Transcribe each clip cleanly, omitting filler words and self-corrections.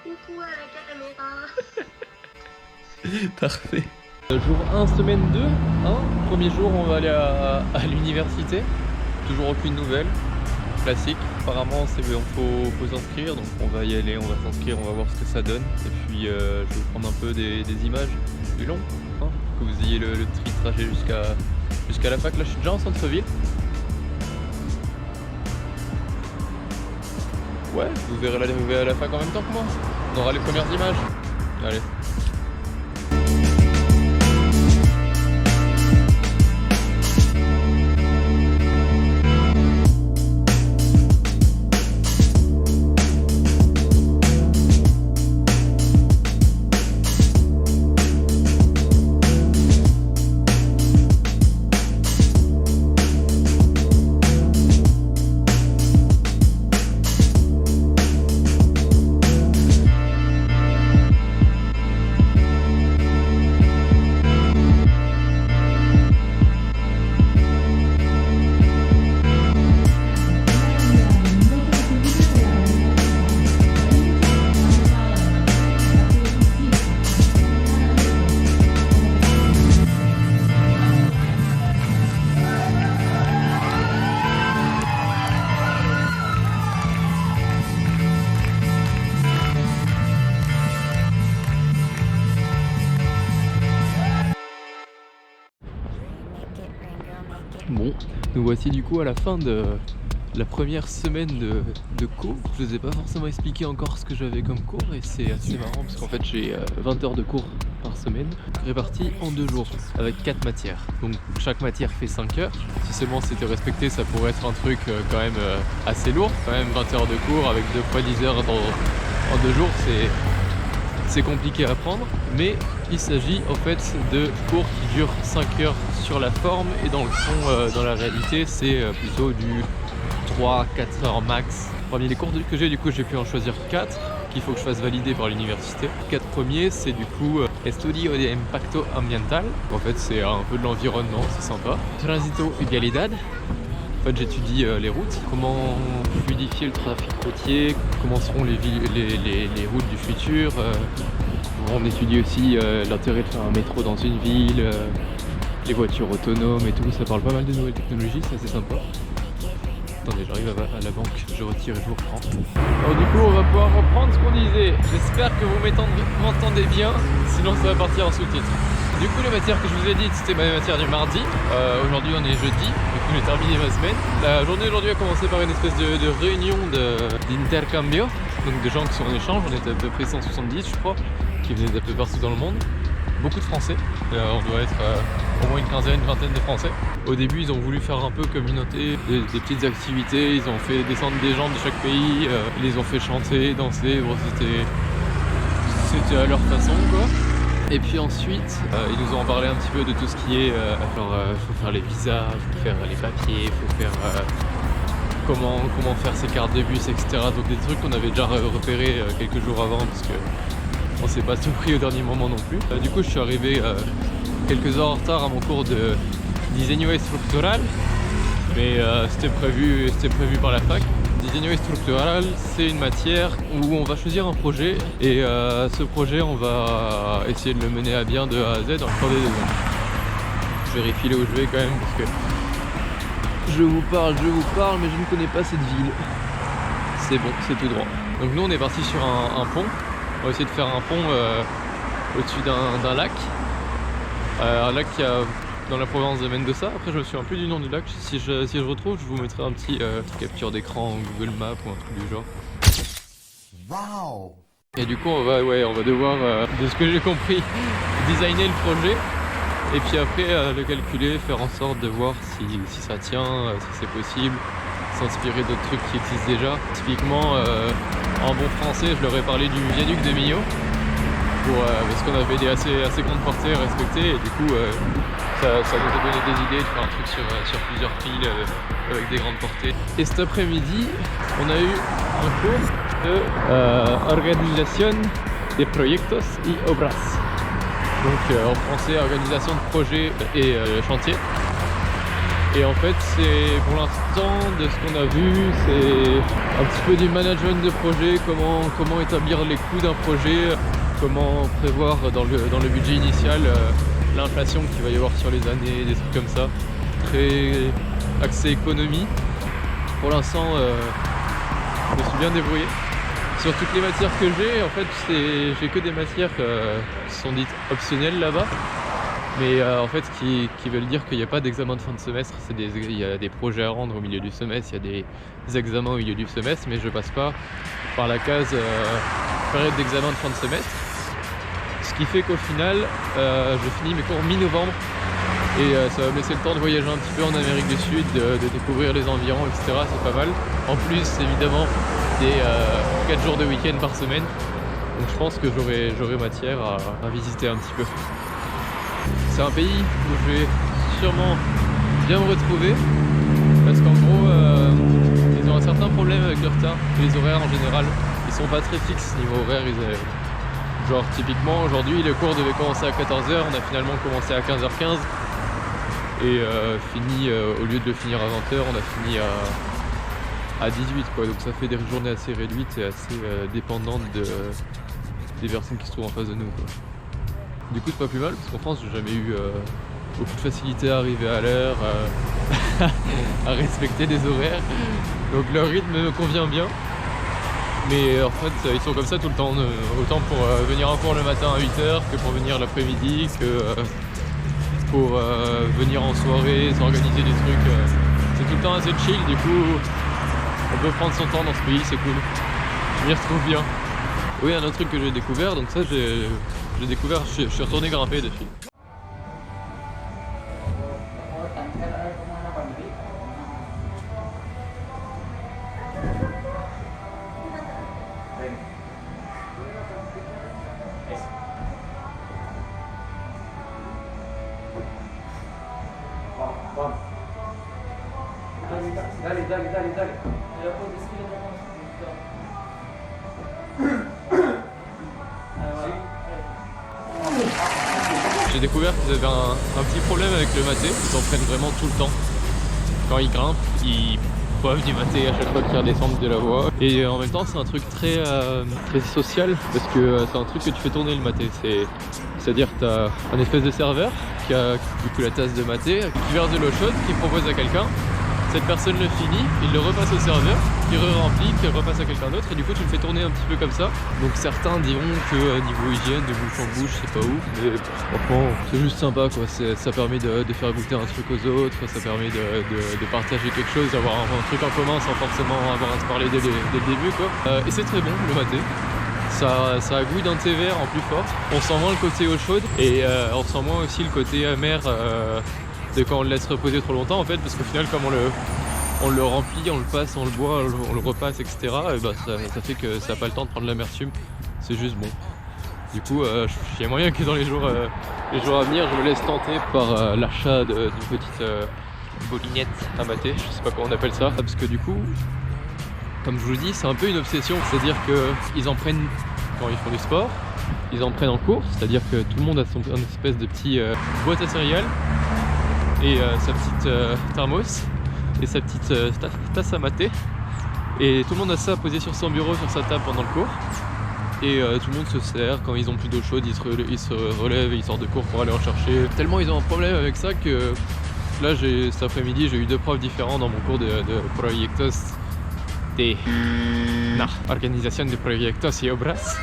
Coucou à la caméra. Parfait. Jour 1, semaine 2. Premier jour, on va aller à l'université. Toujours aucune nouvelle. Classique. Apparemment, faut s'inscrire. Donc on va y aller, on va s'inscrire, on va voir ce que ça donne. Et puis je vais vous prendre un peu des images du long. Pour que vous ayez le trajet jusqu'à la fac. Là, je suis déjà en centre-ville. Ouais, vous verrez l'arrivée à la fac en même temps que moi. On aura les premières images. Allez. Bon, nous voici du coup à la fin de la première semaine de cours. Je vous ai pas forcément expliqué encore ce que j'avais comme cours et c'est assez marrant parce qu'en fait j'ai 20 heures de cours par semaine réparties en 2 jours avec 4 matières. Donc chaque matière fait 5 heures. Si seulement c'était respecté, ça pourrait être un truc quand même assez lourd. Quand même 20 heures de cours avec 2 fois 10 heures en 2 jours, c'est compliqué à prendre, mais il s'agit en fait de cours qui durent 5 heures sur la forme et dans le fond, dans la réalité, c'est plutôt du 3-4 heures max. Parmi les cours que j'ai, du coup, j'ai pu en choisir 4 qu'il faut que je fasse valider par l'université. 4 premiers, c'est du coup Estudio de Impacto Ambiental. En fait, c'est un peu de l'environnement, c'est sympa. Transito Vialidad. En fait, j'étudie les routes, comment fluidifier le trafic routier, comment seront les routes du futur. On étudie aussi l'intérêt de faire un métro dans une ville, les voitures autonomes et tout. Ça parle pas mal de nouvelles technologies, c'est assez sympa. Attendez, j'arrive à la banque, je retire et je vous reprends. Alors du coup, on va pouvoir reprendre ce qu'on disait. J'espère que vous m'entendez bien, sinon ça va partir en sous-titres. Du coup, les matières que je vous ai dites, c'était ma matière du mardi. Aujourd'hui, on est jeudi, du coup, j'ai terminé ma semaine. La journée d'aujourd'hui a commencé par une espèce de réunion d'intercambio, donc des gens qui sont en échange. On était à peu près 170, je crois, qui venaient d'un peu partout dans le monde. Beaucoup de Français, on doit être au moins une quinzaine, une vingtaine de Français. Au début, ils ont voulu faire un peu communauté, des petites activités, ils ont fait descendre des gens de chaque pays, ils les ont fait chanter, danser, bon, c'était à leur façon quoi. Et puis ensuite, ils nous ont parlé un petit peu de tout ce qui est, faut faire les visas, faut faire les papiers, faut faire comment faire ses cartes de bus, etc. Donc des trucs qu'on avait déjà repérés quelques jours avant parce que on s'est pas tout pris au dernier moment non plus. Du coup, je suis arrivé quelques heures en retard à mon cours de Diseño Estructural, mais c'était prévu par la fac. Diseño Estructural, c'est une matière où on va choisir un projet et ce projet, on va essayer de le mener à bien de A à Z dans le cours des 2 ans. Je vérifie là où je vais quand même parce que je vous parle, mais je ne connais pas cette ville. C'est bon, c'est tout droit. Donc nous, on est parti sur un pont. On va essayer de faire un pont au-dessus d'un lac. Un lac qui a dans la province de Mendoza. Après, je me souviens plus du nom du lac. Si je retrouve, je vous mettrai un petit capture d'écran en Google Maps ou un truc du genre. Wow. Et du coup, on va devoir, de ce que j'ai compris, designer le projet. Et puis après, le calculer, faire en sorte de voir si ça tient, si c'est possible. S'inspirer d'autres trucs qui existent déjà. Typiquement, en bon français, je leur ai parlé du viaduc de Millau parce qu'on avait des assez grandes portées à respecter et du coup ça nous a donné des idées de faire un truc sur plusieurs piles avec des grandes portées. Et cet après-midi, on a eu un cours de Organización de Proyectos y Obras. Donc en français, organisation de projets et chantier. Et en fait, c'est pour l'instant, de ce qu'on a vu, c'est un petit peu du management de projet, comment établir les coûts d'un projet, comment prévoir dans le budget initial l'inflation qu'il va y avoir sur les années, des trucs comme ça. Très axé économie. Pour l'instant, je me suis bien débrouillé. Sur toutes les matières que j'ai, en fait, j'ai que des matières qui sont dites optionnelles là-bas. Mais en fait, qui veulent dire qu'il n'y a pas d'examen de fin de semestre. Il y a des projets à rendre au milieu du semestre, il y a des examens au milieu du semestre, mais je passe pas par la case période d'examen de fin de semestre. Ce qui fait qu'au final, je finis mes cours mi-novembre et ça va me laisser le temps de voyager un petit peu en Amérique du Sud, de découvrir les environs, etc. C'est pas mal. En plus, évidemment, des 4 jours de week-end par semaine. Donc je pense que j'aurai matière à visiter un petit peu. C'est un pays où je vais sûrement bien me retrouver parce qu'en gros ils ont un certain problème avec le retard, les horaires en général ils sont pas très fixes niveau horaire. Genre typiquement aujourd'hui le cours devait commencer à 14h, on a finalement commencé à 15h15 et fini au lieu de le finir à 20h on a fini à 18 quoi, donc ça fait des journées assez réduites et assez dépendantes des personnes qui se trouvent en face de nous quoi. Du coup c'est pas plus mal parce qu'en France j'ai jamais eu beaucoup de facilité à arriver à l'heure, à respecter des horaires, donc leur rythme me convient bien. Mais en fait ils sont comme ça tout le temps, autant pour venir en cours le matin à 8h que pour venir l'après-midi, que pour venir en soirée, s'organiser des trucs. C'est tout le temps assez chill, du coup on peut prendre son temps dans ce pays, c'est cool. Je m'y retrouve bien. Oui, un autre truc que j'ai découvert, donc ça j'ai découvert, je suis retourné grimper dessus. J'ai découvert qu'ils avaient un petit problème avec le maté, ils en prennent vraiment tout le temps. Quand ils grimpent, ils boivent du maté à chaque fois qu'ils redescendent de la voie. Et en même temps c'est un truc très social parce que c'est un truc que tu fais tourner le maté. C'est-à-dire que tu as un espèce de serveur qui a du coup la tasse de maté, qui verse de l'eau chaude, qui propose à quelqu'un. Cette personne le finit, il le repasse au serveur, qui re-remplit, qui repasse à quelqu'un d'autre et du coup tu le fais tourner un petit peu comme ça. Donc certains diront que niveau hygiène, de bouche en bouche, c'est pas ouf, mais franchement c'est juste sympa quoi. Ça permet de faire goûter un truc aux autres, ça permet de partager quelque chose, d'avoir un truc en commun sans forcément avoir à se parler dès le début quoi. Et c'est très bon le maté. Ça a goût d'un thé vert en plus fort. On sent moins le côté eau chaude et on sent moins aussi le côté amer de quand on le laisse reposer trop longtemps en fait, parce qu'au final comme on le remplit, on le passe, on le boit, on le repasse, etc. Et bah ça fait que ça n'a pas le temps de prendre l'amertume, c'est juste bon. Du coup, il y a moyen que dans les jours à venir, je me laisse tenter par l'achat d'une petite bolinette à mater, je sais pas comment on appelle ça, parce que du coup, comme je vous le dis, c'est un peu une obsession, c'est-à-dire qu'ils en prennent quand ils font du sport, ils en prennent en cours, c'est-à-dire que tout le monde a une espèce de petit boîte à céréales et sa petite thermos et sa petite tasse à mater, et tout le monde a ça posé sur son bureau, sur sa table pendant le cours, et tout le monde se sert. Quand ils ont plus d'eau chaude, ils se relèvent et ils sortent de cours pour aller en chercher. Tellement ils ont un problème avec ça que là cet après-midi j'ai eu 2 profs différents dans mon cours de proyectos de organisation de proyectos y obras.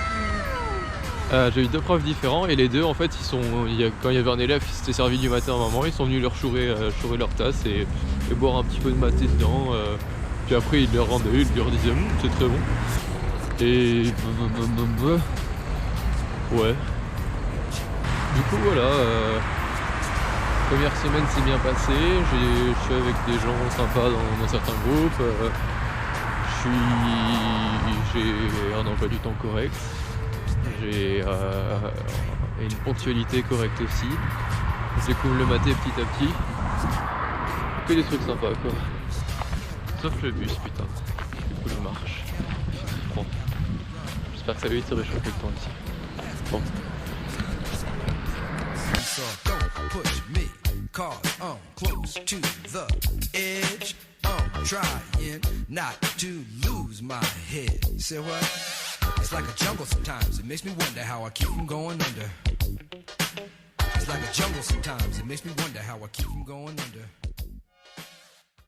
J'ai eu 2 profs différents et les deux en fait quand il y avait un élève qui s'était servi du maté à un moment, ils sont venus leur chourer leur tasse et boire un petit peu de maté dedans, puis après ils leur rendaient, ils leur disaient c'est très bon. Et ouais, du coup voilà, première semaine s'est bien passée, je suis avec des gens sympas dans certains groupes, j'ai un emploi du temps correct. J'ai une ponctualité correcte aussi. Je découvre le maté petit à petit. Que des trucs sympas quoi. Sauf le bus putain. Du coup je marche. Il fait très froid. J'espère que ça va vite se réchauffer le temps ici. Bon. 'cause I'm close to the edge. I'm trying not to lose my head. Say what? It's like a jungle sometimes. It makes me wonder how I keep from going under. It's like a jungle sometimes. It makes me wonder how I keep from going under.